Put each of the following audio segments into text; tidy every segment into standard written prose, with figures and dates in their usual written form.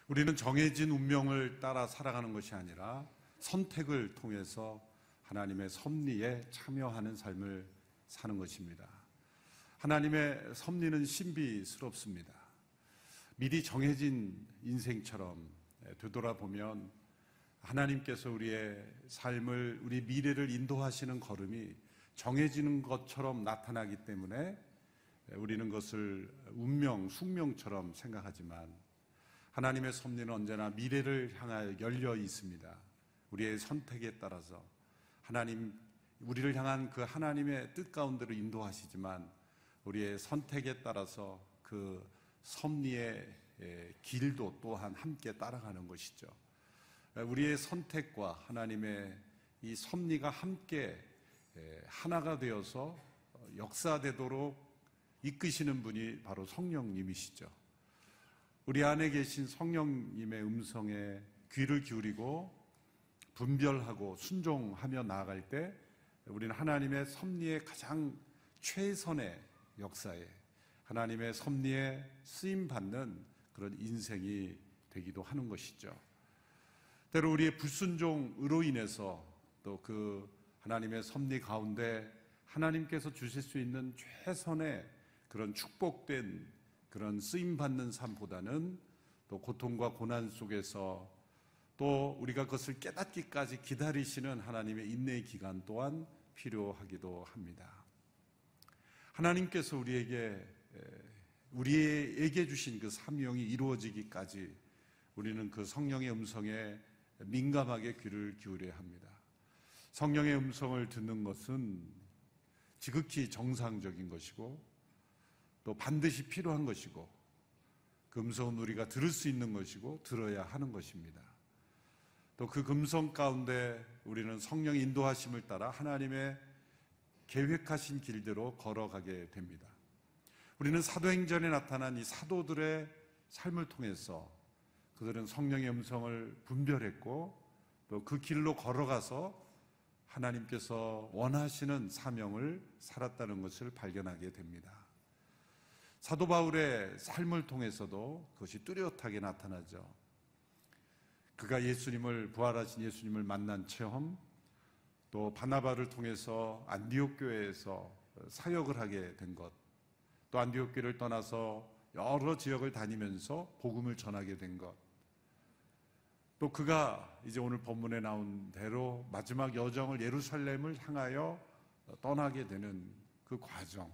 우리는 정해진 운명을 따라 살아가는 것이 아니라 선택을 통해서 하나님의 섭리에 참여하는 삶을 사는 것입니다. 하나님의 섭리는 신비스럽습니다. 미리 정해진 인생처럼 되돌아보면 하나님께서 우리의 삶을, 우리 미래를 인도하시는 걸음이 정해지는 것처럼 나타나기 때문에 우리는 그것을 운명, 숙명처럼 생각하지만 하나님의 섭리는 언제나 미래를 향하여 열려 있습니다. 우리의 선택에 따라서 우리를 향한 그 하나님의 뜻 가운데로 인도하시지만 우리의 선택에 따라서 그 섭리의 길도 또한 함께 따라가는 것이죠. 우리의 선택과 하나님의 이 섭리가 함께 하나가 되어서 역사되도록 이끄시는 분이 바로 성령님이시죠. 우리 안에 계신 성령님의 음성에 귀를 기울이고 분별하고 순종하며 나아갈 때 우리는 하나님의 섭리의 가장 최선의 역사에, 하나님의 섭리에 쓰임받는 그런 인생이 되기도 하는 것이죠. 때로 우리의 불순종으로 인해서 또 그 하나님의 섭리 가운데 하나님께서 주실 수 있는 최선의 그런 축복된 그런 쓰임받는 삶보다는 또 고통과 고난 속에서 또 우리가 그것을 깨닫기까지 기다리시는 하나님의 인내의 기간 또한 필요하기도 합니다. 하나님께서 우리에게 주신 그 사명이 이루어지기까지 우리는 그 성령의 음성에 민감하게 귀를 기울여야 합니다. 성령의 음성을 듣는 것은 지극히 정상적인 것이고 또 반드시 필요한 것이고 그 음성은 우리가 들을 수 있는 것이고 들어야 하는 것입니다. 또 그 음성 가운데 우리는 성령의 인도하심을 따라 하나님의 계획하신 길대로 걸어가게 됩니다. 우리는 사도행전에 나타난 이 사도들의 삶을 통해서 그들은 성령의 음성을 분별했고 또 그 길로 걸어가서 하나님께서 원하시는 사명을 살았다는 것을 발견하게 됩니다. 사도 바울의 삶을 통해서도 그것이 뚜렷하게 나타나죠. 그가 부활하신 예수님을 만난 체험, 또 바나바를 통해서 안디옥 교회에서 사역을 하게 된 것, 또 안디옥 교회를 떠나서 여러 지역을 다니면서 복음을 전하게 된 것, 또 그가 이제 오늘 본문에 나온 대로 마지막 여정을 예루살렘을 향하여 떠나게 되는 그 과정,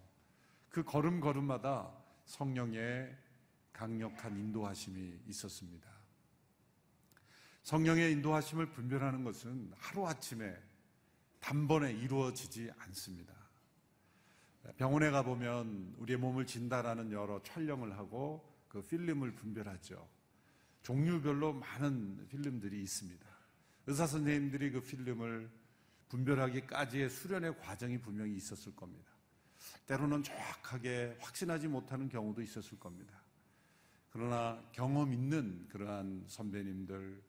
그 걸음걸음마다 성령의 강력한 인도하심이 있었습니다. 성령의 인도하심을 분별하는 것은 하루아침에 단번에 이루어지지 않습니다. 병원에 가보면 우리의 몸을 진단하는 여러 촬영을 하고 그 필름을 분별하죠. 종류별로 많은 필름들이 있습니다. 의사 선생님들이 그 필름을 분별하기까지의 수련의 과정이 분명히 있었을 겁니다. 때로는 정확하게 확신하지 못하는 경우도 있었을 겁니다. 그러나 경험 있는 그러한 선배님들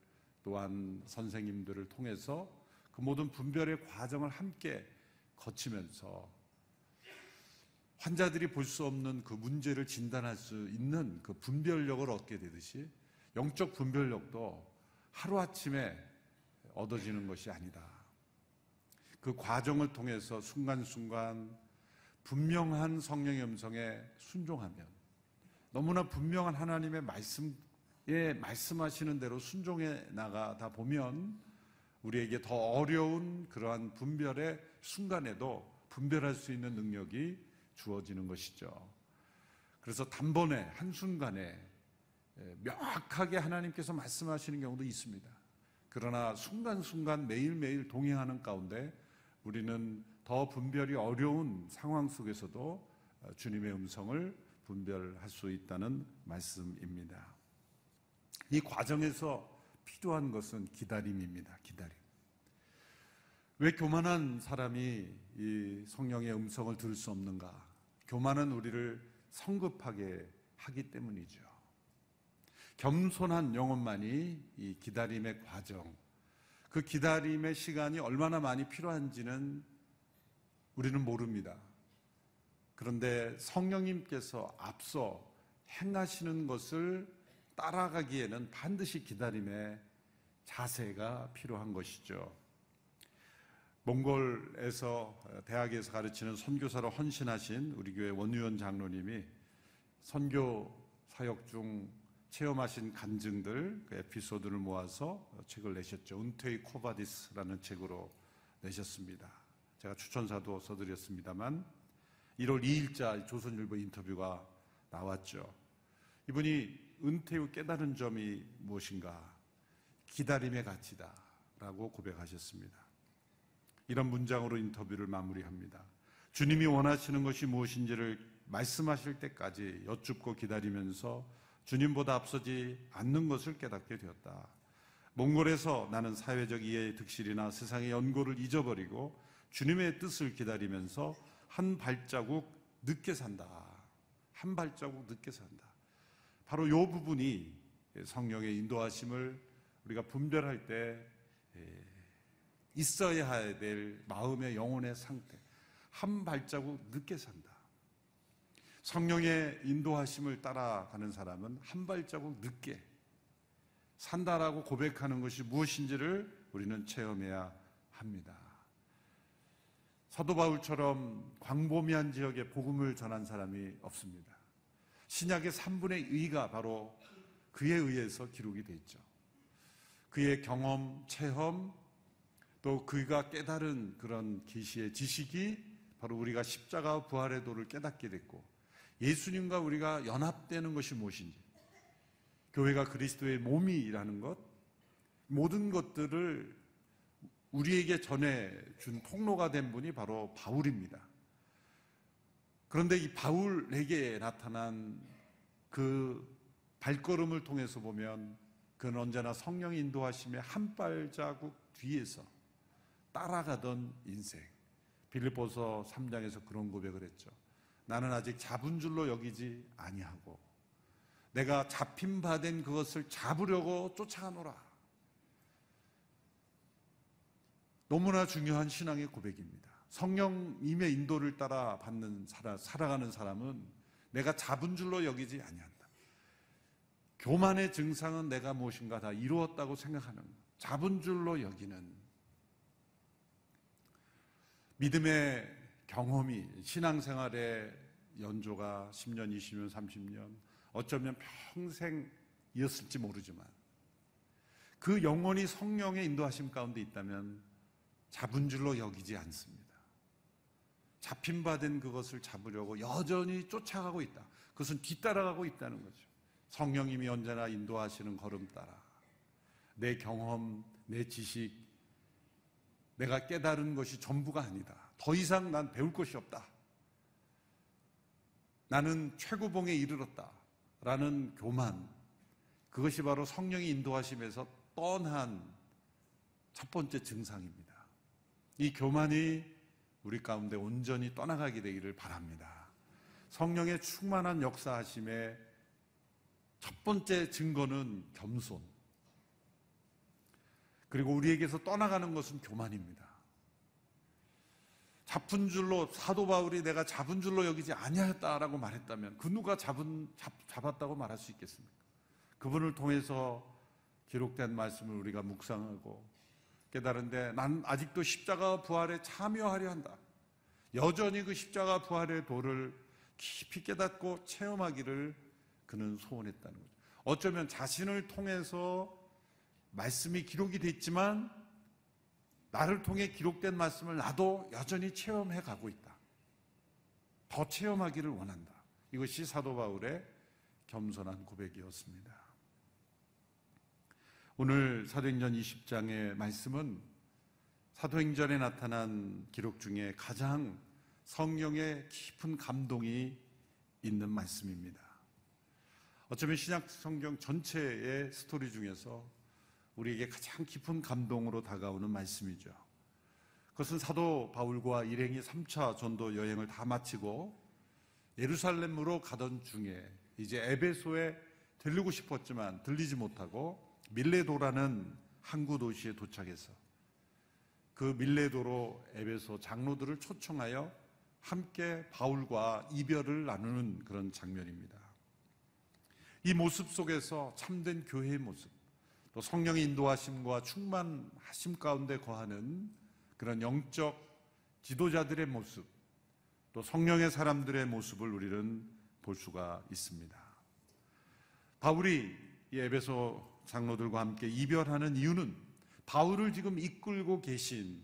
또한 선생님들을 통해서 그 모든 분별의 과정을 함께 거치면서 환자들이 볼 수 없는 그 문제를 진단할 수 있는 그 분별력을 얻게 되듯이 영적 분별력도 하루아침에 얻어지는 것이 아니다. 그 과정을 통해서 순간순간 분명한 성령의 음성에 순종하면, 너무나 분명한 하나님의 말씀하시는 대로 순종해 나가다 보면 우리에게 더 어려운 그러한 분별의 순간에도 분별할 수 있는 능력이 주어지는 것이죠. 그래서 단번에 한순간에 명확하게 하나님께서 말씀하시는 경우도 있습니다. 그러나 순간순간 매일매일 동행하는 가운데 우리는 더 분별이 어려운 상황 속에서도 주님의 음성을 분별할 수 있다는 말씀입니다. 이 과정에서 필요한 것은 기다림입니다. 기다림. 왜 교만한 사람이 이 성령의 음성을 들을 수 없는가? 교만은 우리를 성급하게 하기 때문이죠. 겸손한 영혼만이 이 기다림의 과정, 그 기다림의 시간이 얼마나 많이 필요한지는 우리는 모릅니다. 그런데 성령님께서 앞서 행하시는 것을 따라가기에는 반드시 기다림의 자세가 필요한 것이죠. 몽골에서 대학에서 가르치는 선교사로 헌신하신 우리 교회 원유원 장로님이 선교 사역 중 체험하신 간증들, 그 에피소드를 모아서 책을 내셨죠. 은퇴의 코바디스라는 책으로 내셨습니다. 제가 추천사도 써드렸습니다만 1월 2일자 조선일보 인터뷰가 나왔죠. 이분이 은퇴 후 깨달은 점이 무엇인가? 기다림의 가치다 라고 고백하셨습니다. 이런 문장으로 인터뷰를 마무리합니다. 주님이 원하시는 것이 무엇인지를 말씀하실 때까지 여쭙고 기다리면서 주님보다 앞서지 않는 것을 깨닫게 되었다. 몽골에서 나는 사회적 이해의 득실이나 세상의 연고를 잊어버리고 주님의 뜻을 기다리면서 한 발자국 늦게 산다. 한 발자국 늦게 산다. 바로 이 부분이 성령의 인도하심을 우리가 분별할 때 있어야 될 마음의 영혼의 상태. 한 발자국 늦게 산다. 성령의 인도하심을 따라가는 사람은 한 발자국 늦게 산다라고 고백하는 것이 무엇인지를 우리는 체험해야 합니다. 사도 바울처럼 광범위한 지역에 복음을 전한 사람이 없습니다. 신약의 3분의 2가 바로 그에 의해서 기록이 되어 있죠. 그의 경험, 체험, 또 그가 깨달은 그런 계시의 지식이 바로 우리가 십자가와 부활의 도를 깨닫게 됐고, 예수님과 우리가 연합되는 것이 무엇인지, 교회가 그리스도의 몸이라는 것, 모든 것들을 우리에게 전해준 통로가 된 분이 바로 바울입니다. 그런데 이 바울에게 나타난 그 발걸음을 통해서 보면 그는 언제나 성령의 인도하심의 한 발자국 뒤에서 따라가던 인생. 빌립보서 3장에서 그런 고백을 했죠. 나는 아직 잡은 줄로 여기지 아니하고 내가 잡힌 바 된 그것을 잡으려고 쫓아가노라. 너무나 중요한 신앙의 고백입니다. 성령님의 인도를 따라 살아가는 사람은 내가 잡은 줄로 여기지 아니한다. 교만의 증상은 내가 무엇인가 다 이루었다고 생각하는 것. 잡은 줄로 여기는 믿음의 경험이 신앙생활의 연조가 10년, 20년, 30년 어쩌면 평생이었을지 모르지만 그 영혼이 성령의 인도하심 가운데 있다면 잡은 줄로 여기지 않습니다. 잡힌 바 된 그것을 잡으려고 여전히 쫓아가고 있다. 그것은 뒤따라가고 있다는 거죠. 성령님이 언제나 인도하시는 걸음 따라 내 경험, 내 지식, 내가 깨달은 것이 전부가 아니다. 더 이상 난 배울 것이 없다. 나는 최고봉에 이르렀다. 라는 교만, 그것이 바로 성령이 인도하심에서 떠난 첫 번째 증상입니다. 이 교만이 우리 가운데 온전히 떠나가게 되기를 바랍니다. 성령의 충만한 역사하심의 첫 번째 증거는 겸손, 그리고 우리에게서 떠나가는 것은 교만입니다. 잡은 줄로, 사도 바울이 내가 잡은 줄로 여기지 아니하였다라고 말했다면 그 누가 잡았다고 말할 수 있겠습니까? 그분을 통해서 기록된 말씀을 우리가 묵상하고 깨달은데 난 아직도 십자가 부활에 참여하려 한다. 여전히 그 십자가 부활의 도를 깊이 깨닫고 체험하기를 그는 소원했다는 거죠. 어쩌면 자신을 통해서 말씀이 기록이 됐지만 나를 통해 기록된 말씀을 나도 여전히 체험해 가고 있다. 더 체험하기를 원한다. 이것이 사도 바울의 겸손한 고백이었습니다. 오늘 사도행전 20장의 말씀은 사도행전에 나타난 기록 중에 가장 성령의 깊은 감동이 있는 말씀입니다. 어쩌면 신약 성경 전체의 스토리 중에서 우리에게 가장 깊은 감동으로 다가오는 말씀이죠. 그것은 사도 바울과 일행이 3차 전도 여행을 다 마치고 예루살렘으로 가던 중에 이제 에베소에 들르고 싶었지만 들리지 못하고 밀레도라는 항구 도시에 도착해서 그 밀레도로 에베소 장로들을 초청하여 함께 바울과 이별을 나누는 그런 장면입니다. 이 모습 속에서 참된 교회의 모습, 또 성령의 인도하심과 충만하심 가운데 거하는 그런 영적 지도자들의 모습, 또 성령의 사람들의 모습을 우리는 볼 수가 있습니다. 바울이 이 에베소 장로들과 함께 이별하는 이유는 바울을 이끌고 계신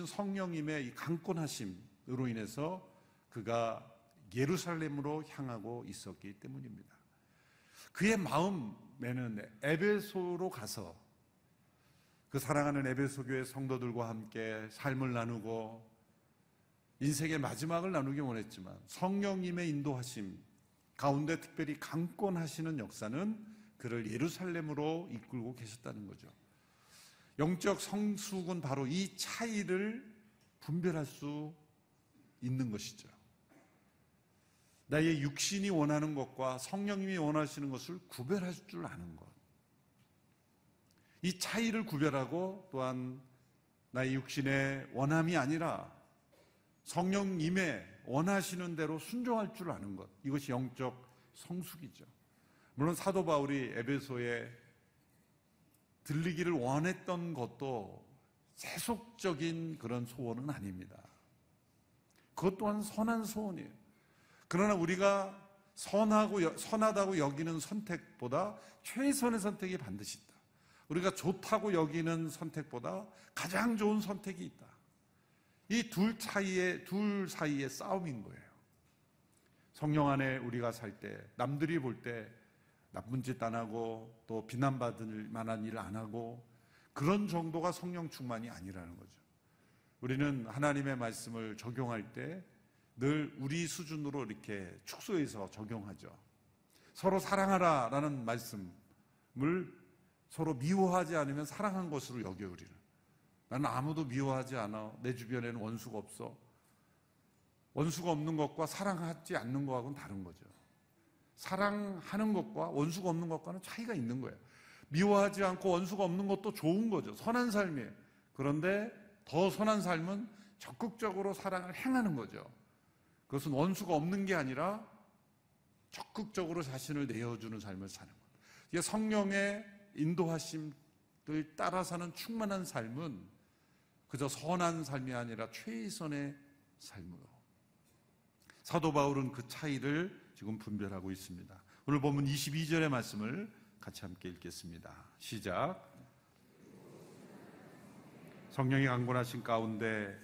성령님의 이 강권하심으로 인해서 그가 예루살렘으로 향하고 있었기 때문입니다. 그의 마음에는 에베소로 가서 그 사랑하는 에베소 교회 성도들과 함께 삶을 나누고 인생의 마지막을 나누기 원했지만 성령님의 인도하심 가운데 특별히 강권하시는 역사는 그를 예루살렘으로 이끌고 계셨다는 거죠. 영적 성숙은 바로 이 차이를 분별할 수 있는 것이죠. 나의 육신이 원하는 것과 성령님이 원하시는 것을 구별할 줄 아는 것. 이 차이를 구별하고 또한 나의 육신의 원함이 아니라 성령님의 원하시는 대로 순종할 줄 아는 것. 이것이 영적 성숙이죠. 물론 사도 바울이 에베소에 들리기를 원했던 것도 세속적인 그런 소원은 아닙니다. 그것 또한 선한 소원이에요. 그러나 우리가 선하다고 여기는 선택보다 최선의 선택이 반드시 있다. 우리가 좋다고 여기는 선택보다 가장 좋은 선택이 있다. 이 둘 사이의 싸움인 거예요. 성령 안에 우리가 살 때, 남들이 볼 때 나쁜 짓 안 하고 또 비난받을 만한 일 안 하고 그런 정도가 성령 충만이 아니라는 거죠. 우리는 하나님의 말씀을 적용할 때 늘 우리 수준으로 이렇게 축소해서 적용하죠. 서로 사랑하라라는 말씀을 서로 미워하지 않으면 사랑한 것으로 여겨 우리는. 나는 아무도 미워하지 않아. 내 주변에는 원수가 없어. 원수가 없는 것과 사랑하지 않는 것하고는 다른 거죠. 사랑하는 것과 원수가 없는 것과는 차이가 있는 거예요. 미워하지 않고 원수가 없는 것도 좋은 거죠. 선한 삶이에요. 그런데 더 선한 삶은 적극적으로 사랑을 행하는 거죠. 그것은 원수가 없는 게 아니라 적극적으로 자신을 내어주는 삶을 사는 것. 이게 성령의 인도하심을 따라 사는 충만한 삶은 그저 선한 삶이 아니라 최선의 삶으로. 사도 바울은 그 차이를 지금 분별하고 있습니다. 오늘 본문 22절의 말씀을 같이 함께 읽겠습니다. 시작. 성령이 강권하신 가운데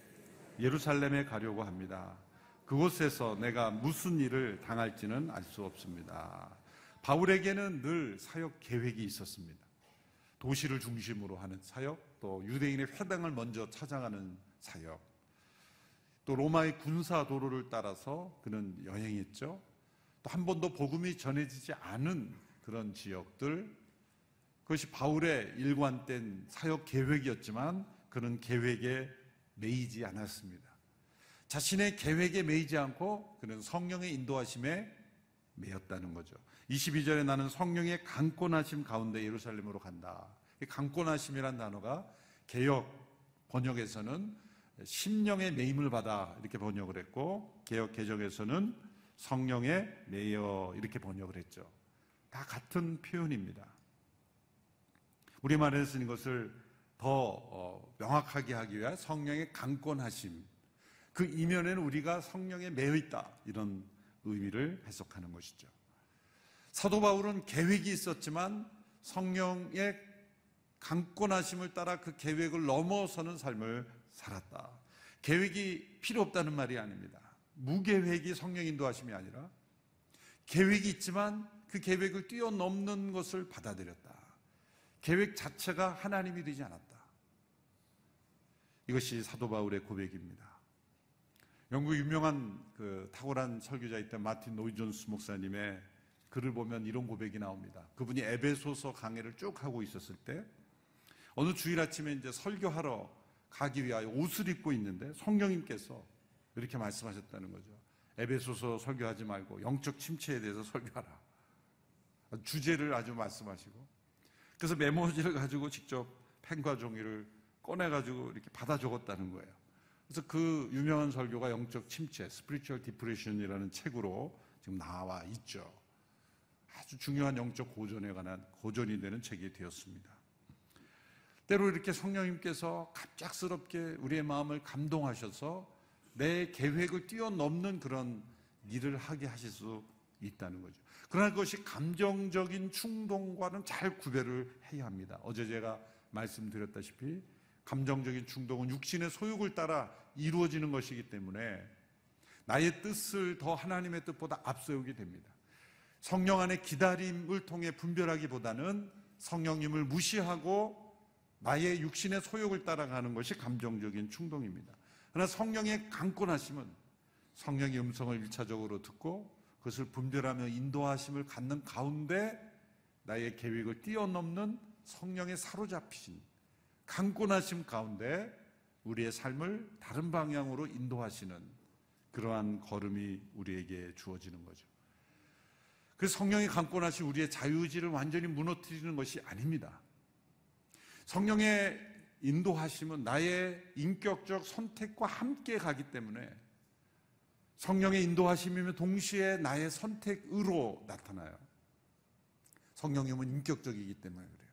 예루살렘에 가려고 합니다. 그곳에서 내가 무슨 일을 당할지는 알 수 없습니다. 바울에게는 늘 사역 계획이 있었습니다. 도시를 중심으로 하는 사역, 또 유대인의 회당을 먼저 찾아가는 사역, 또 로마의 군사 도로를 따라서 그는 여행했죠. 또 한 번도 복음이 전해지지 않은 그런 지역들, 그것이 바울의 일관된 사역 계획이었지만 그는 계획에 매이지 않았습니다. 자신의 계획에 매이지 않고 그는 성령의 인도하심에 매였다는 거죠. 22절에 나는 성령의 강권하심 가운데 예루살렘으로 간다. 이 강권하심이란 단어가 개역 번역에서는 심령의 매임을 받아 이렇게 번역을 했고, 개역 개정에서는 성령에 매여 이렇게 번역을 했죠. 다 같은 표현입니다. 우리말에 쓰는 것을 더 명확하게 하기 위해 성령의 강권하심, 그 이면에는 우리가 성령에 매여 있다, 이런 의미를 해석하는 것이죠. 사도 바울은 계획이 있었지만 성령의 강권하심을 따라 그 계획을 넘어서는 삶을 살았다. 계획이 필요 없다는 말이 아닙니다. 무계획이 성령 인도하심이 아니라 계획이 있지만 그 계획을 뛰어넘는 것을 받아들였다. 계획 자체가 하나님이 되지 않았다. 이것이 사도 바울의 고백입니다. 영국 유명한 그 탁월한 설교자였던 마틴 노이 존스 목사님의 글을 보면 이런 고백이 나옵니다. 그분이 에베소서 강해를 쭉 하고 있었을 때 어느 주일 아침에 이제 설교하러 가기 위하여 옷을 입고 있는데 성령님께서 이렇게 말씀하셨다는 거죠. 에베소서 설교하지 말고 영적 침체에 대해서 설교하라. 주제를 아주 말씀하시고, 그래서 메모지를 가지고 직접 펜과 종이를 꺼내가지고 이렇게 받아 적었다는 거예요. 그래서 그 유명한 설교가 영적 침체, Spiritual Depression이라는 책으로 지금 나와 있죠. 아주 중요한 영적 고전에 관한 고전이 되는 책이 되었습니다. 때로 이렇게 성령님께서 갑작스럽게 우리의 마음을 감동하셔서 내 계획을 뛰어넘는 그런 일을 하게 하실 수 있다는 거죠. 그러나 그것이 감정적인 충동과는 잘 구별을 해야 합니다. 어제 제가 말씀드렸다시피 감정적인 충동은 육신의 소욕을 따라 이루어지는 것이기 때문에 나의 뜻을 더 하나님의 뜻보다 앞세우게 됩니다. 성령 안의 기다림을 통해 분별하기보다는 성령님을 무시하고 나의 육신의 소욕을 따라가는 것이 감정적인 충동입니다. 그러나 성령의 강권하심은 성령의 음성을 1차적으로 듣고 그것을 분별하며 인도하심을 갖는 가운데 나의 계획을 뛰어넘는 성령의 사로잡히신 강권하심 가운데 우리의 삶을 다른 방향으로 인도하시는 그러한 걸음이 우리에게 주어지는 거죠. 그래서 성령의 강권하심 우리의 자유의지를 완전히 무너뜨리는 것이 아닙니다. 성령의 인도하심은 나의 인격적 선택과 함께 가기 때문에 성령의 인도하심이면 동시에 나의 선택으로 나타나요. 성령님은 인격적이기 때문에 그래요.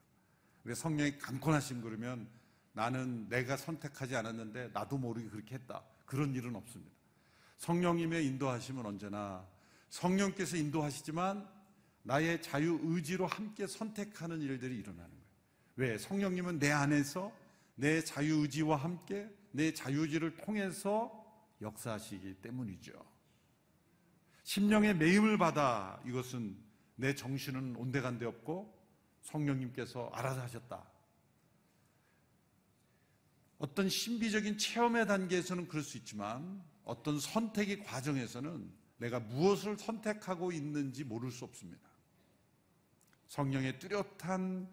그래서 성령의 강권하심 그러면 나는 내가 선택하지 않았는데 나도 모르게 그렇게 했다. 그런 일은 없습니다. 성령님의 인도하심은 언제나 성령께서 인도하시지만 나의 자유의지로 함께 선택하는 일들이 일어나는 거예요. 왜? 성령님은 내 안에서 내 자유의지와 함께 내 자유의지를 통해서 역사하시기 때문이죠. 심령의 매임을 받아 이것은 내 정신은 온데간데 없고 성령님께서 알아서 하셨다. 어떤 신비적인 체험의 단계에서는 그럴 수 있지만 어떤 선택의 과정에서는 내가 무엇을 선택하고 있는지 모를 수 없습니다. 성령의 뚜렷한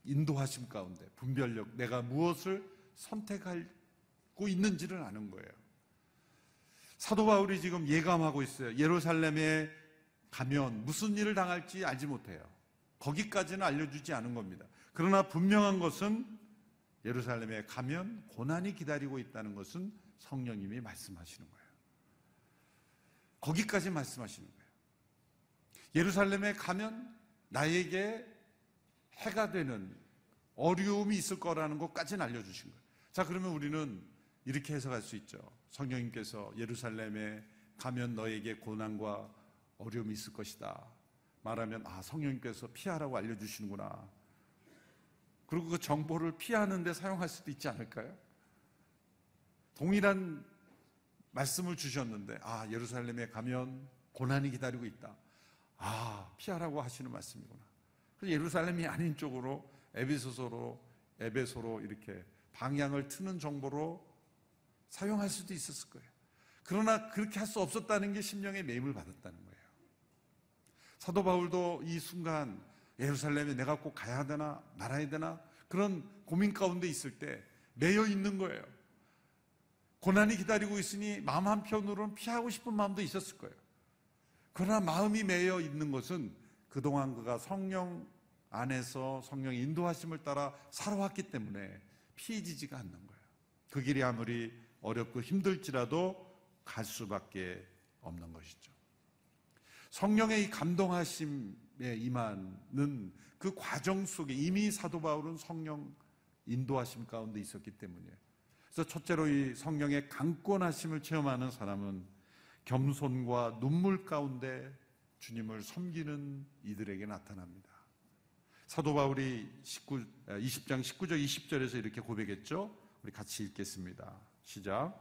인도하심 가운데 분별력, 내가 무엇을 선택하고 있는지를 아는 거예요. 사도 바울이 지금 예감하고 있어요. 예루살렘에 가면 무슨 일을 당할지 알지 못해요. 거기까지는 알려주지 않은 겁니다. 그러나 분명한 것은 예루살렘에 가면 고난이 기다리고 있다는 것은 성령님이 말씀하시는 거예요. 거기까지 말씀하시는 거예요. 예루살렘에 가면 나에게 해가 되는 어려움이 있을 거라는 것까지는 알려주신 거예요. 자, 그러면 우리는 이렇게 해석할 수 있죠. 성령님께서 예루살렘에 가면 너에게 고난과 어려움이 있을 것이다 말하면 성령님께서 피하라고 알려주시는구나. 그리고 그 정보를 피하는 데 사용할 수도 있지 않을까요? 동일한 말씀을 주셨는데 예루살렘에 가면 고난이 기다리고 있다. 피하라고 하시는 말씀이구나. 그래서 예루살렘이 아닌 쪽으로 에베소로 이렇게 방향을 트는 정보로 사용할 수도 있었을 거예요. 그러나 그렇게 할 수 없었다는 게 심령의 매임을 받았다는 거예요. 사도 바울도 이 순간 예루살렘에 내가 꼭 가야 되나 말아야 되나 그런 고민 가운데 있을 때 매여 있는 거예요. 고난이 기다리고 있으니 마음 한편으로는 피하고 싶은 마음도 있었을 거예요. 그러나 마음이 매여 있는 것은 그동안 그가 성령 안에서 성령의 인도하심을 따라 살아왔기 때문에 피해지지가 않는 거예요. 그 길이 아무리 어렵고 힘들지라도 갈 수밖에 없는 것이죠. 성령의 이 감동하심에 임하는 그 과정 속에 이미 사도 바울은 성령 인도하심 가운데 있었기 때문이에요. 그래서 첫째로 이 성령의 강권하심을 체험하는 사람은 겸손과 눈물 가운데 주님을 섬기는 이들에게 나타납니다. 사도 바울이 20장 19절 20절에서 이렇게 고백했죠. 우리 같이 읽겠습니다. 시작.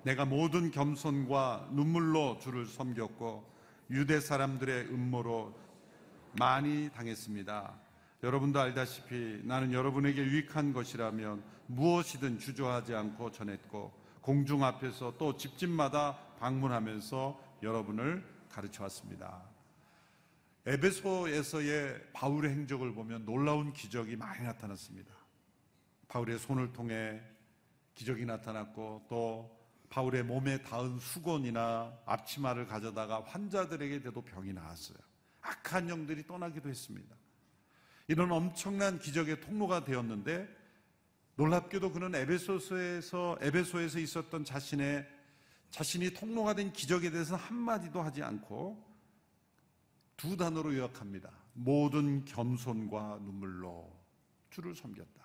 내가 모든 겸손과 눈물로 주를 섬겼고 유대 사람들의 음모로 많이 당했습니다. 여러분도 알다시피 나는 여러분에게 유익한 것이라면 무엇이든 주저하지 않고 전했고 공중 앞에서 또 집집마다 방문하면서 여러분을 가르쳐 왔습니다. 에베소에서의 바울의 행적을 보면 놀라운 기적이 많이 나타났습니다. 바울의 손을 통해 기적이 나타났고 또 바울의 몸에 닿은 수건이나 앞치마를 가져다가 환자들에게 대도 병이 나았어요. 악한 영들이 떠나기도 했습니다. 이런 엄청난 기적의 통로가 되었는데 놀랍게도 그는 에베소에서 있었던 자신이 통로가 된 기적에 대해서는 한마디도 하지 않고 두 단어로 요약합니다. 모든 겸손과 눈물로 주를 섬겼다.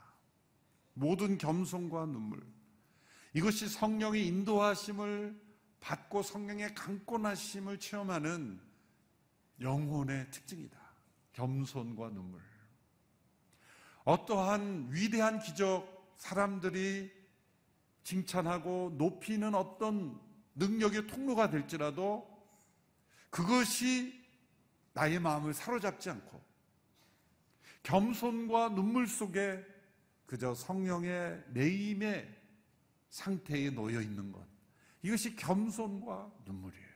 모든 겸손과 눈물. 이것이 성령의 인도하심을 받고 성령의 강권하심을 체험하는 영혼의 특징이다. 겸손과 눈물. 어떠한 위대한 기적, 사람들이 칭찬하고 높이는 어떤 능력의 통로가 될지라도 그것이 나의 마음을 사로잡지 않고 겸손과 눈물 속에 그저 성령의 매임의 상태에 놓여 있는 것, 이것이 겸손과 눈물이에요.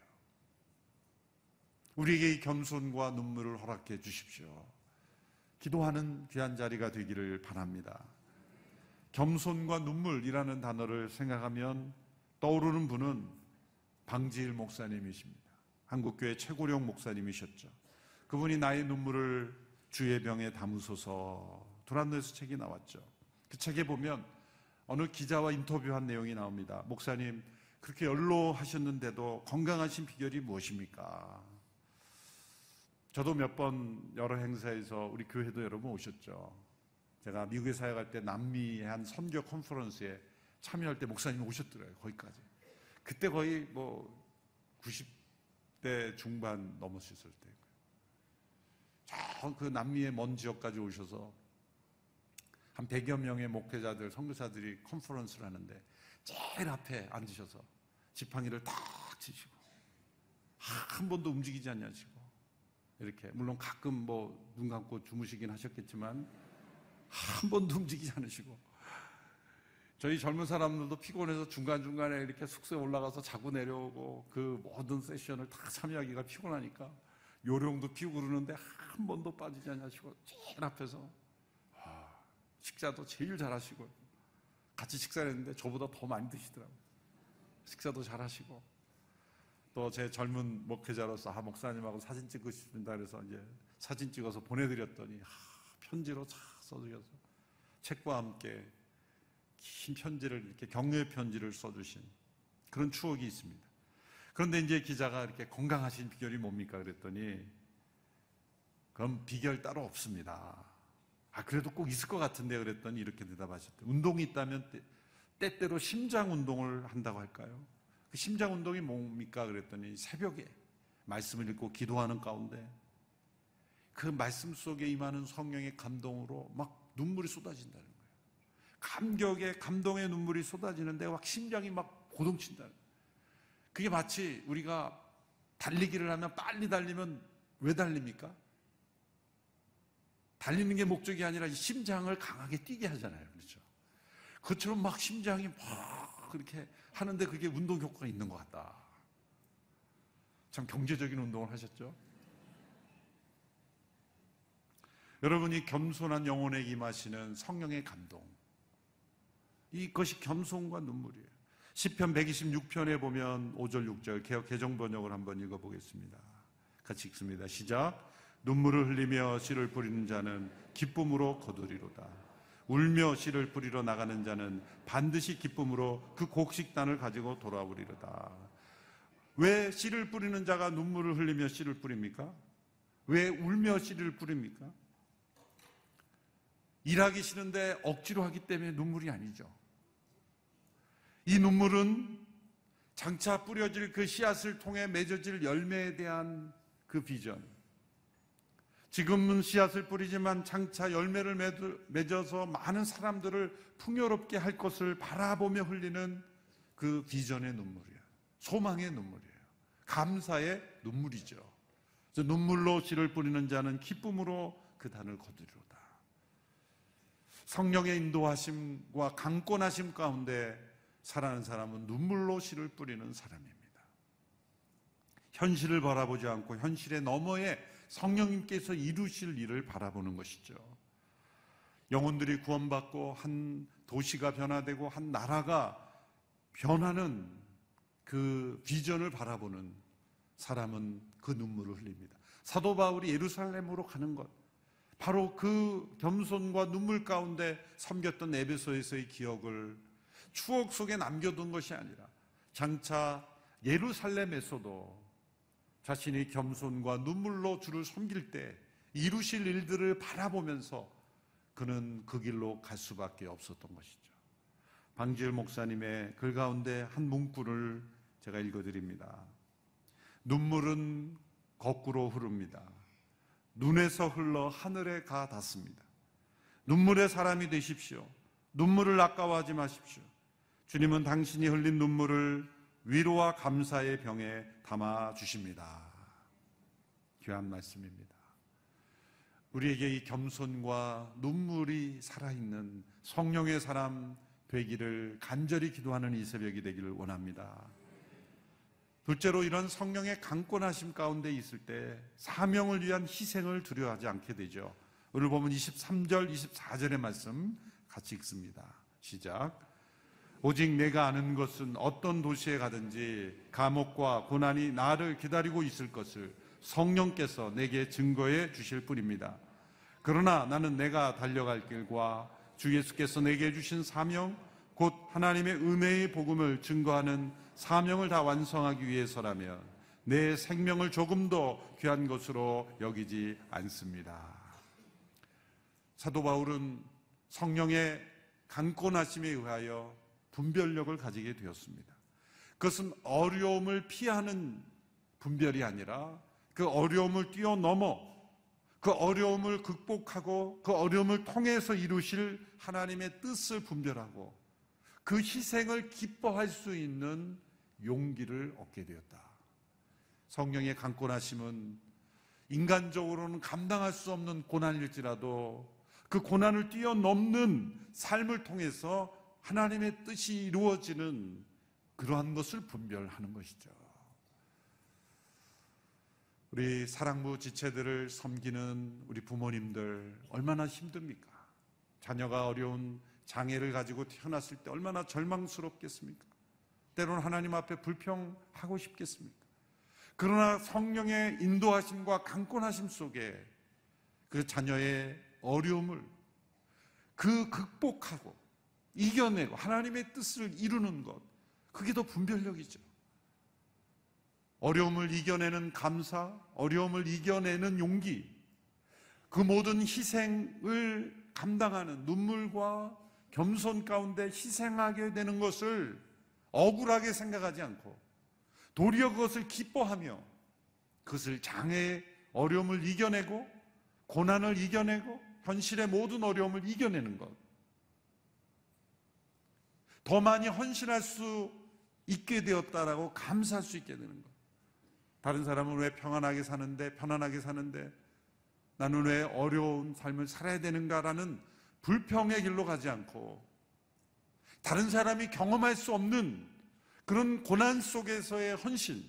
우리에게 이 겸손과 눈물을 허락해 주십시오. 기도하는 귀한 자리가 되기를 바랍니다. 겸손과 눈물이라는 단어를 생각하면 떠오르는 분은 방지일 목사님이십니다. 한국교회 최고령 목사님이셨죠. 그분이 나의 눈물을 주의 병에 담으소서 두란노에서 책이 나왔죠. 그 책에 보면 어느 기자와 인터뷰한 내용이 나옵니다. 목사님, 그렇게 연로하셨는데도 건강하신 비결이 무엇입니까? 저도 몇 번 여러 행사에서 우리 교회도 여러분 오셨죠. 제가 미국에 사역할 때 남미의 한 선교 컨퍼런스에 참여할 때 목사님이 오셨더라고요. 거기까지. 그때 거의 90대 중반 넘으셨을 때. 저 그 남미의 먼 지역까지 오셔서 한 100여 명의 목회자들, 선교사들이 컨퍼런스를 하는데 제일 앞에 앉으셔서 지팡이를 탁 치시고 한 번도 움직이지 않냐시고 이렇게, 물론 가끔 눈 감고 주무시긴 하셨겠지만 한 번도 움직이지 않으시고, 저희 젊은 사람들도 피곤해서 중간중간에 이렇게 숙소에 올라가서 자고 내려오고 그 모든 세션을 다 참여하기가 피곤하니까 요령도 피우고 그러는데 한 번도 빠지지 않으시고 제일 앞에서 식사도 제일 잘하시고, 같이 식사를 했는데 저보다 더 많이 드시더라고요. 식사도 잘하시고, 또 제 젊은 목회자로서 목사님하고 사진 찍고 싶습니다 그래서 이제 사진 찍어서 보내드렸더니 편지로 쫙 써주셔서 책과 함께 긴 편지를, 이렇게 격려의 편지를 써주신 그런 추억이 있습니다. 그런데 이제 기자가 이렇게 건강하신 비결이 뭡니까 그랬더니, 그럼 비결 따로 없습니다. 그래도 꼭 있을 것 같은데 그랬더니 이렇게 대답하셨대요. 운동이 있다면 때때로 심장 운동을 한다고 할까요? 그 심장 운동이 뭡니까 그랬더니, 새벽에 말씀을 읽고 기도하는 가운데 그 말씀 속에 임하는 성령의 감동으로 막 눈물이 쏟아진다는 거예요. 감격의, 감동의 눈물이 쏟아지는데 막 심장이 막 고동친다는 거예요. 그게 마치 우리가 달리기를 하면, 빨리 달리면 왜 달립니까? 달리는 게 목적이 아니라 심장을 강하게 뛰게 하잖아요. 그렇죠? 그것처럼 막 심장이 막 그렇게 하는데 그게 운동 효과가 있는 것 같다. 참 경제적인 운동을 하셨죠? 여러분이 겸손한 영혼에 임하시는 성령의 감동, 이것이 겸손과 눈물이에요. 시편 126편에 보면 5절 6절 개역 개정 번역을 한번 읽어보겠습니다. 같이 읽습니다. 시작. 눈물을 흘리며 씨를 뿌리는 자는 기쁨으로 거두리로다. 울며 씨를 뿌리러 나가는 자는 반드시 기쁨으로 그 곡식단을 가지고 돌아오리로다. 왜 씨를 뿌리는 자가 눈물을 흘리며 씨를 뿌립니까? 왜 울며 씨를 뿌립니까? 일하기 싫은데 억지로 하기 때문에 눈물이 아니죠. 이 눈물은 장차 뿌려질 그 씨앗을 통해 맺어질 열매에 대한 그 비전, 지금은 씨앗을 뿌리지만 장차 열매를 맺어서 많은 사람들을 풍요롭게 할 것을 바라보며 흘리는 그 비전의 눈물이에요. 소망의 눈물이에요. 감사의 눈물이죠. 눈물로 씨를 뿌리는 자는 기쁨으로 그 단을 거두리로다. 성령의 인도하심과 강권하심 가운데 살아가는 사람은 눈물로 씨를 뿌리는 사람입니다. 현실을 바라보지 않고 현실의 너머에 성령님께서 이루실 일을 바라보는 것이죠. 영혼들이 구원받고 한 도시가 변화되고 한 나라가 변하는 그 비전을 바라보는 사람은 그 눈물을 흘립니다. 사도 바울이 예루살렘으로 가는 것, 바로 그 겸손과 눈물 가운데 섬겼던 에베소에서의 기억을 추억 속에 남겨둔 것이 아니라 장차 예루살렘에서도 자신이 겸손과 눈물로 주를 섬길 때 이루실 일들을 바라보면서 그는 그 길로 갈 수밖에 없었던 것이죠. 방지일 목사님의 글 가운데 한 문구를 제가 읽어드립니다. 눈물은 거꾸로 흐릅니다. 눈에서 흘러 하늘에 가 닿습니다. 눈물의 사람이 되십시오. 눈물을 아까워하지 마십시오. 주님은 당신이 흘린 눈물을 위로와 감사의 병에 담아 주십니다. 귀한 말씀입니다. 우리에게 이 겸손과 눈물이 살아있는 성령의 사람 되기를 간절히 기도하는 이 새벽이 되기를 원합니다. 둘째로, 이런 성령의 강권하심 가운데 있을 때 사명을 위한 희생을 두려워하지 않게 되죠. 오늘 보면 23절, 24절의 말씀 같이 읽습니다. 시작. 오직 내가 아는 것은 어떤 도시에 가든지 감옥과 고난이 나를 기다리고 있을 것을 성령께서 내게 증거해 주실 뿐입니다. 그러나 나는 내가 달려갈 길과 주 예수께서 내게 주신 사명, 곧 하나님의 은혜의 복음을 증거하는 사명을 다 완성하기 위해서라면 내 생명을 조금도 귀한 것으로 여기지 않습니다. 사도 바울은 성령의 강권하심에 의하여 분별력을 가지게 되었습니다. 그것은 어려움을 피하는 분별이 아니라 그 어려움을 뛰어넘어 그 어려움을 극복하고 그 어려움을 통해서 이루실 하나님의 뜻을 분별하고 그 희생을 기뻐할 수 있는 용기를 얻게 되었다. 성령의 강권하심은 인간적으로는 감당할 수 없는 고난일지라도 그 고난을 뛰어넘는 삶을 통해서 하나님의 뜻이 이루어지는 그러한 것을 분별하는 것이죠. 우리 사랑부 지체들을 섬기는 우리 부모님들 얼마나 힘듭니까? 자녀가 어려운 장애를 가지고 태어났을 때 얼마나 절망스럽겠습니까? 때로는 하나님 앞에 불평하고 싶겠습니까? 그러나 성령의 인도하심과 강권하심 속에 그 자녀의 어려움을 극복하고 이겨내고 하나님의 뜻을 이루는 것, 그게 더 분별력이죠. 어려움을 이겨내는 감사, 어려움을 이겨내는 용기, 그 모든 희생을 감당하는 눈물과 겸손 가운데 희생하게 되는 것을 억울하게 생각하지 않고 도리어 그것을 기뻐하며 그것을 장애의 어려움을 이겨내고 고난을 이겨내고 현실의 모든 어려움을 이겨내는 것, 더 많이 헌신할 수 있게 되었다라고 감사할 수 있게 되는 것. 다른 사람은 왜 평안하게 사는데, 편안하게 사는데 나는 왜 어려운 삶을 살아야 되는가라는 불평의 길로 가지 않고 다른 사람이 경험할 수 없는 그런 고난 속에서의 헌신,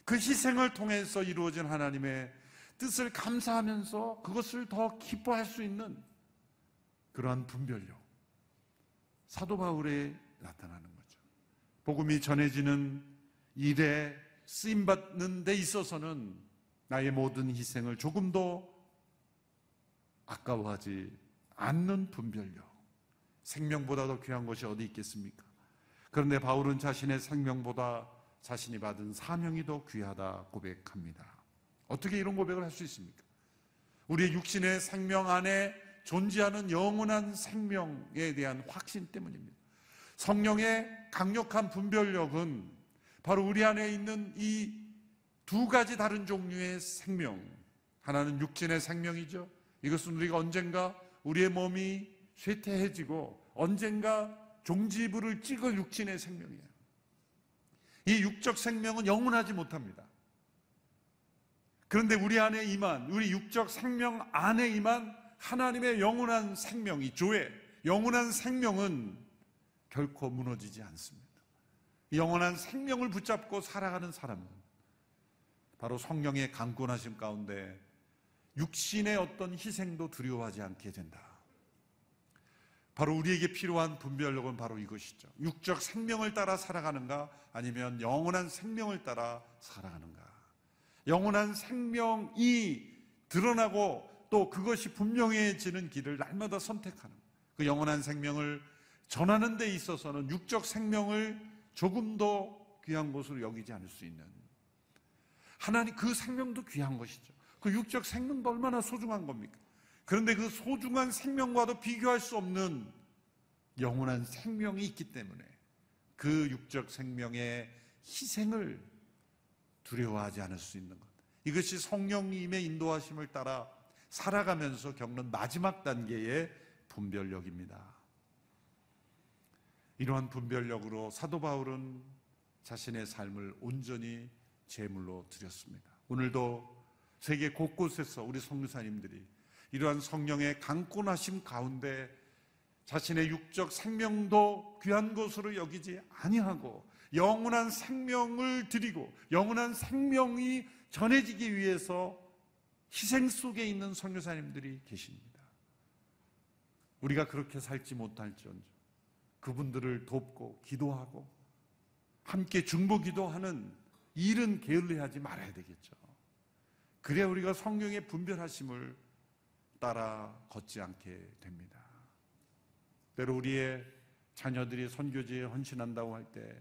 그 희생을 통해서 이루어진 하나님의 뜻을 감사하면서 그것을 더 기뻐할 수 있는 그러한 분별력, 사도 바울에 나타나는 거죠. 복음이 전해지는 일에 쓰임받는 데 있어서는 나의 모든 희생을 조금도 아까워하지 않는 분별력, 생명보다 더 귀한 것이 어디 있겠습니까? 그런데 바울은 자신의 생명보다 자신이 받은 사명이 더 귀하다 고백합니다. 어떻게 이런 고백을 할 수 있습니까? 우리의 육신의 생명 안에 존재하는 영원한 생명에 대한 확신 때문입니다. 성령의 강력한 분별력은 바로 우리 안에 있는 이 두 가지 다른 종류의 생명, 하나는 육신의 생명이죠. 이것은 우리가 언젠가 우리의 몸이 쇠퇴해지고 언젠가 종지부를 찍을 육신의 생명이에요. 이 육적 생명은 영원하지 못합니다. 그런데 우리 안에 임한, 우리 육적 생명 안에 임한 하나님의 영원한 생명, 이 조의 영원한 생명은 결코 무너지지 않습니다. 영원한 생명을 붙잡고 살아가는 사람은 바로 성령의 강권하심 가운데 육신의 어떤 희생도 두려워하지 않게 된다. 바로 우리에게 필요한 분별력은 바로 이것이죠. 육적 생명을 따라 살아가는가, 아니면 영원한 생명을 따라 살아가는가. 영원한 생명이 드러나고 또 그것이 분명해지는 길을 날마다 선택하는, 그 영원한 생명을 전하는 데 있어서는 육적 생명을 조금 더 귀한 것으로 여기지 않을 수 있는, 하나님 그 생명도 귀한 것이죠. 그 육적 생명도 얼마나 소중한 겁니까? 그런데 그 소중한 생명과도 비교할 수 없는 영원한 생명이 있기 때문에 그 육적 생명의 희생을 두려워하지 않을 수 있는 것, 이것이 성령님의 인도하심을 따라 살아가면서 겪는 마지막 단계의 분별력입니다. 이러한 분별력으로 사도 바울은 자신의 삶을 온전히 제물로 드렸습니다. 오늘도 세계 곳곳에서 우리 선교사님들이 이러한 성령의 강권하심 가운데 자신의 육적 생명도 귀한 것으로 여기지 아니하고 영원한 생명을 드리고 영원한 생명이 전해지기 위해서 희생 속에 있는 선교사님들이 계십니다. 우리가 그렇게 살지 못할지언정 그분들을 돕고 기도하고 함께 중보기도하는 일은 게을리하지 말아야 되겠죠. 그래야 우리가 성령의 분별하심을 따라 걷지 않게 됩니다. 때로 우리의 자녀들이 선교지에 헌신한다고 할 때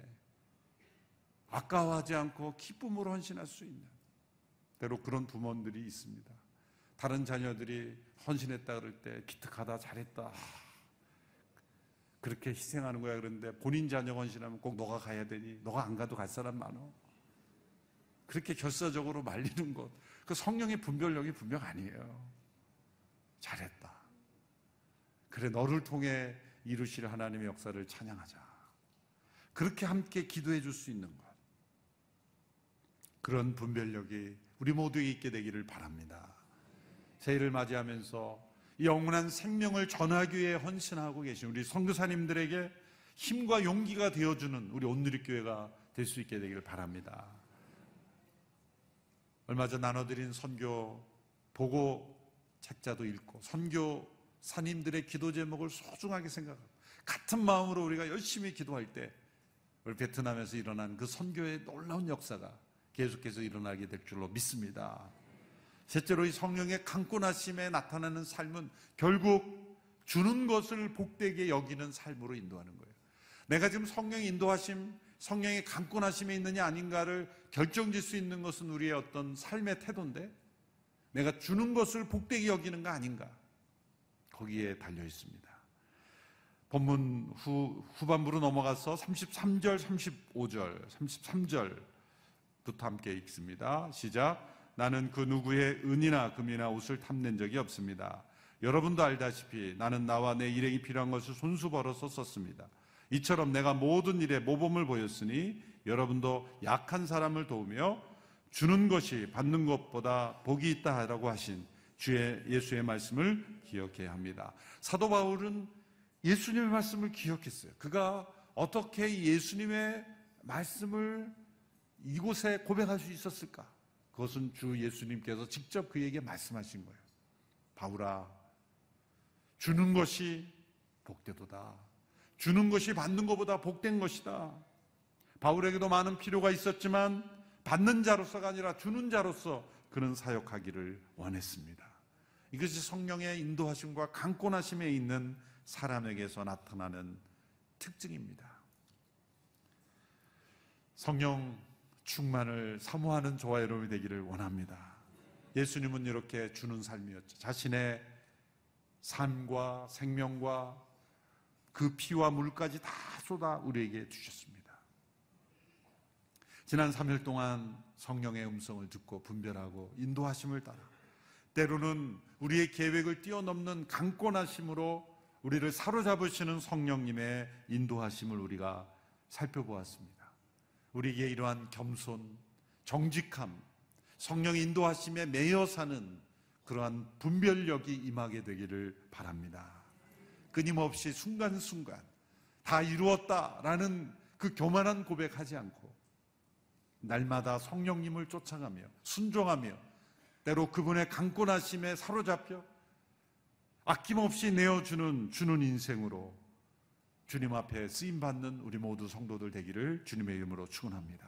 아까워하지 않고 기쁨으로 헌신할 수 있는, 때로 그런 부모들이 있습니다. 다른 자녀들이 헌신했다 그럴 때 기특하다, 잘했다, 그렇게 희생하는 거야. 그런데 본인 자녀 헌신하면 꼭 너가 가야 되니, 너가 안 가도 갈 사람 많어, 그렇게 결사적으로 말리는 것, 그 성령의 분별력이 분명 아니에요. 잘했다, 그래 너를 통해 이루실 하나님의 역사를 찬양하자, 그렇게 함께 기도해 줄 수 있는 것, 그런 분별력이 우리 모두에게 있게 되기를 바랍니다. 새해를 맞이하면서 이 영원한 생명을 전하기 위해 헌신하고 계신 우리 선교사님들에게 힘과 용기가 되어주는 우리 온누리교회가 될 수 있게 되기를 바랍니다. 얼마 전 나눠드린 선교 보고 책자도 읽고 선교사님들의 기도 제목을 소중하게 생각하고 같은 마음으로 우리가 열심히 기도할 때 우리 베트남에서 일어난 그 선교의 놀라운 역사가 계속해서 일어나게 될 줄로 믿습니다. 셋째로 이 성령의 강권하심에 나타나는 삶은 결국 주는 것을 복되게 여기는 삶으로 인도하는 거예요. 내가 지금 성령의 인도하심, 성령의 강권하심에 있느냐 아닌가를 결정질 수 있는 것은 우리의 어떤 삶의 태도인데, 내가 주는 것을 복되게 여기는가 아닌가, 거기에 달려 있습니다. 본문 후반부로 넘어가서 33절, 35절, 33절부터 함께 읽습니다. 시작. 나는 그 누구의 은이나 금이나 옷을 탐낸 적이 없습니다. 여러분도 알다시피 나는 나와 내 일행이 필요한 것을 손수 벌어서 썼습니다. 이처럼 내가 모든 일에 모범을 보였으니 여러분도 약한 사람을 도우며 주는 것이 받는 것보다 복이 있다 하라고 하신 주의 예수의 말씀을 기억해야 합니다. 사도 바울은 예수님의 말씀을 기억했어요. 그가 어떻게 예수님의 말씀을 이곳에 고백할 수 있었을까? 그것은 주 예수님께서 직접 그에게 말씀하신 거예요. 바울아, 주는 것이 복되도다. 주는 것이 받는 것보다 복된 것이다. 바울에게도 많은 필요가 있었지만 받는 자로서가 아니라 주는 자로서 그는 사역하기를 원했습니다. 이것이 성령의 인도하심과 강권하심에 있는 사람에게서 나타나는 특징입니다. 성령 충만을 사모하는 저와 여러분이 되기를 원합니다. 예수님은 이렇게 주는 삶이었죠. 자신의 삶과 생명과 그 피와 물까지 다 쏟아 우리에게 주셨습니다. 지난 3일 동안 성령의 음성을 듣고 분별하고 인도하심을 따라 때로는 우리의 계획을 뛰어넘는 강권하심으로 우리를 사로잡으시는 성령님의 인도하심을 우리가 살펴보았습니다. 우리에게 이러한 겸손, 정직함, 성령의 인도하심에 매여 사는 그러한 분별력이 임하게 되기를 바랍니다. 끊임없이 순간순간 다 이루었다라는 그 교만한 고백하지 않고 날마다 성령님을 쫓아가며 순종하며 때로 그분의 강권하심에 사로잡혀 아낌없이 내어주는 주는 인생으로 주님 앞에 쓰임받는 우리 모두 성도들 되기를 주님의 이름으로 축원합니다.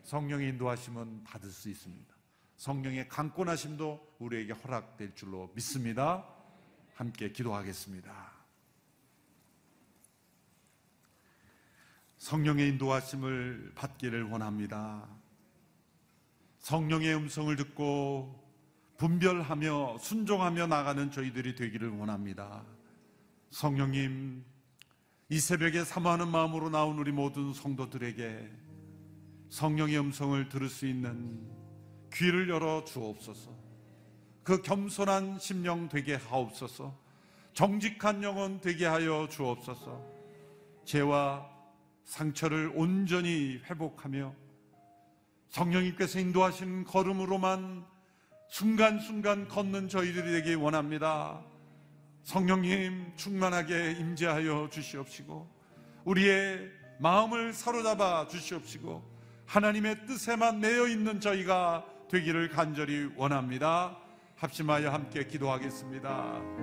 성령의 인도하심은 받을 수 있습니다. 성령의 강권하심도 우리에게 허락될 줄로 믿습니다. 함께 기도하겠습니다. 성령의 인도하심을 받기를 원합니다. 성령의 음성을 듣고 분별하며 순종하며 나가는 저희들이 되기를 원합니다. 성령님, 이 새벽에 사모하는 마음으로 나온 우리 모든 성도들에게 성령의 음성을 들을 수 있는 귀를 열어 주옵소서. 그 겸손한 심령 되게 하옵소서. 정직한 영혼 되게 하여 주옵소서. 죄와 상처를 온전히 회복하며 성령님께서 인도하시는 걸음으로만 순간순간 걷는 저희들이 되기 원합니다. 성령님 충만하게 임재하여 주시옵시고 우리의 마음을 사로잡아 주시옵시고 하나님의 뜻에만 매여 있는 저희가 되기를 간절히 원합니다. 합심하여 함께 기도하겠습니다.